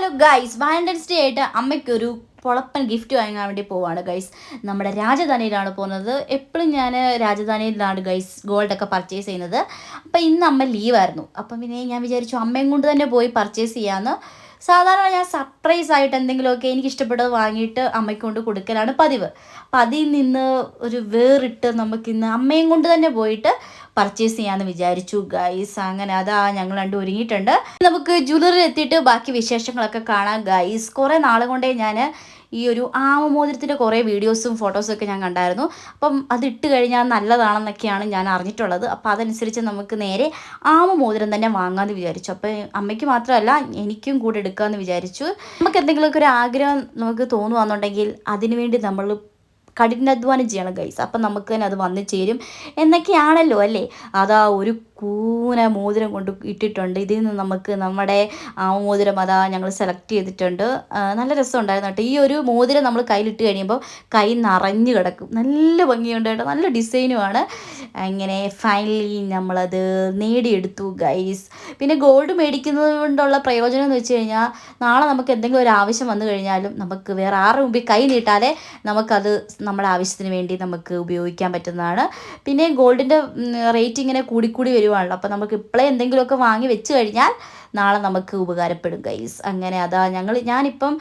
Hello guys, Valentine's day ആയിട്ട് അമ്മയ്ക്കൊരു പൊളപ്പൻ gift വാങ്ങാൻ വേണ്ടി പോവാണ് ഗൈസ്. നമ്മുടെ രാജധാനിയിലാണ് പോകുന്നത്. എപ്പോഴും ഞാൻ രാജധാനിയിലാണ് ഗൈസ് ഗോൾഡൊക്കെ പർച്ചേസ് ചെയ്യുന്നത്. അപ്പം ഇന്ന് അമ്മ ലീവായിരുന്നു. അപ്പം പിന്നെ ഞാൻ വിചാരിച്ചു അമ്മയും കൊണ്ട് തന്നെ പോയി പർച്ചേസ് ചെയ്യാമെന്ന്. സാധാരണ ഞാൻ സർപ്രൈസ് ആയിട്ട് എന്തെങ്കിലുമൊക്കെ എനിക്ക് ഇഷ്ടപ്പെട്ടത് വാങ്ങിയിട്ട് അമ്മയ്ക്ക് കൊണ്ട് കൊടുക്കലാണ് പതിവ്. അപ്പം അതിൽ നിന്ന് ഒരു വേറിട്ട് നമുക്കിന്ന് അമ്മയും കൊണ്ട് തന്നെ പോയിട്ട് പർച്ചേസ് ചെയ്യാമെന്ന് വിചാരിച്ചു ഗൈസ്. അങ്ങനെ അതാ ഞങ്ങൾ രണ്ടും ഒരുങ്ങിയിട്ടുണ്ട്. നമുക്ക് ജ്വല്ലറി എത്തിയിട്ട് ബാക്കി വിശേഷങ്ങളൊക്കെ കാണാം ഗൈസ്. കുറേ നാളെ കൊണ്ടേ ഞാൻ ഈ ഒരു ആമമോതിരത്തിൻ്റെ കുറേ വീഡിയോസും ഫോട്ടോസും ഒക്കെ ഞാൻ കണ്ടായിരുന്നു. അപ്പം അതിട്ട് കഴിഞ്ഞാൽ നല്ലതാണെന്നൊക്കെയാണ് ഞാൻ അറിഞ്ഞിട്ടുള്ളത്. അപ്പോൾ അതനുസരിച്ച് നമുക്ക് നേരെ ആമമോതിരം തന്നെ വാങ്ങാമെന്ന് വിചാരിച്ചു. അപ്പോൾ അമ്മയ്ക്ക് മാത്രമല്ല എനിക്കും കൂടെ എടുക്കാമെന്ന് വിചാരിച്ചു. നമുക്ക് എന്തെങ്കിലുമൊക്കെ ഒരു ആഗ്രഹം നമുക്ക് തോന്നുകയാണെന്നുണ്ടെങ്കിൽ അതിനുവേണ്ടി നമ്മൾ കഠിനാധ്വാനം ചെയ്യണം ഗൈസ്. അപ്പം നമുക്ക് തന്നെ അത് വന്നു ചേരും എന്നൊക്കെയാണല്ലോ അല്ലേ. അതാ ഒരു കൂന മോതിരം കൊണ്ട് ഇട്ടിട്ടുണ്ട്. ഇതിൽ നിന്ന് നമുക്ക് നമ്മുടെ മോതിരം അതാ ഞങ്ങൾ സെലക്ട് ചെയ്തിട്ടുണ്ട്. നല്ല രസമുണ്ടായിരുന്നു കേട്ടോ. ഈ ഒരു മോതിരം നമ്മൾ കയ്യിലിട്ട് കഴിയുമ്പോൾ കൈ നിറഞ്ഞു കിടക്കും. നല്ല ഭംഗിയുണ്ട് കേട്ടോ, നല്ല ഡിസൈനുമാണ്. അങ്ങനെ ഫൈനലി നമ്മളത് നേടിയെടുത്തു ഗൈസ്. പിന്നെ ഗോൾഡ് മേടിക്കുന്നത് കൊണ്ടുള്ള പ്രയോജനം എന്ന് വെച്ച് കഴിഞ്ഞാൽ നാളെ നമുക്ക് എന്തെങ്കിലും ഒരു ആവശ്യം വന്നു കഴിഞ്ഞാലും നമുക്ക് വേറെ ആരുടെ മുമ്പിൽ കൈ നീട്ടാതെ നമുക്കത് നമ്മുടെ ആവശ്യത്തിന് വേണ്ടി നമുക്ക് ഉപയോഗിക്കാൻ പറ്റുന്നതാണ്. പിന്നെ ഗോൾഡിൻ്റെ റേറ്റ് ഇങ്ങനെ കൂടിക്കൂടി വരുവാണല്ലോ. അപ്പോൾ നമുക്ക് ഇപ്പോഴേ എന്തെങ്കിലുമൊക്കെ വാങ്ങി വെച്ച് കഴിഞ്ഞാൽ നാളെ നമുക്ക് ഉപകാരപ്പെടും ഗൈസ്. അങ്ങനെ അതാ ഞാനിപ്പം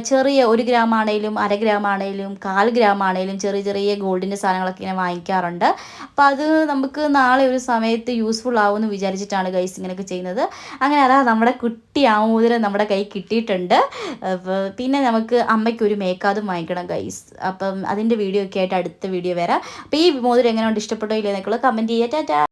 ചെറിയ 1 ഗ്രാം ആണെങ്കിലും 1/2 ഗ്രാം ആണെങ്കിലും 1/4 ഗ്രാം ആണെങ്കിലും ചെറിയ ചെറിയ ഗോൾഡിൻ്റെ സാധനങ്ങളൊക്കെ ഇങ്ങനെ വാങ്ങിക്കാറുണ്ട്. അപ്പോൾ അത് നമുക്ക് നാളെ ഒരു സമയത്ത് യൂസ്ഫുൾ ആവുമെന്ന് വിചാരിച്ചിട്ടാണ് ഗൈസ് ഇങ്ങനെയൊക്കെ ചെയ്യുന്നത്. അങ്ങനെ അതാ നമ്മുടെ കുട്ടി മോതിരം നമ്മുടെ കൈ കിട്ടിയിട്ടുണ്ട്. പിന്നെ നമുക്ക് അമ്മയ്ക്കൊരു മേക്കാതും വാങ്ങിക്കണം ഗൈസ്. അപ്പം അതിൻ്റെ വീഡിയോ ഒക്കെ ആയിട്ട് അടുത്ത വീഡിയോ വരാം. അപ്പോൾ ഈ മോതിരം എങ്ങനെയുണ്ട്, ഇഷ്ടപ്പെട്ടോ ഇല്ലെന്നൊക്കെയുള്ള കമൻറ്റ് ചെയ്യുക. ടാറ്റാ.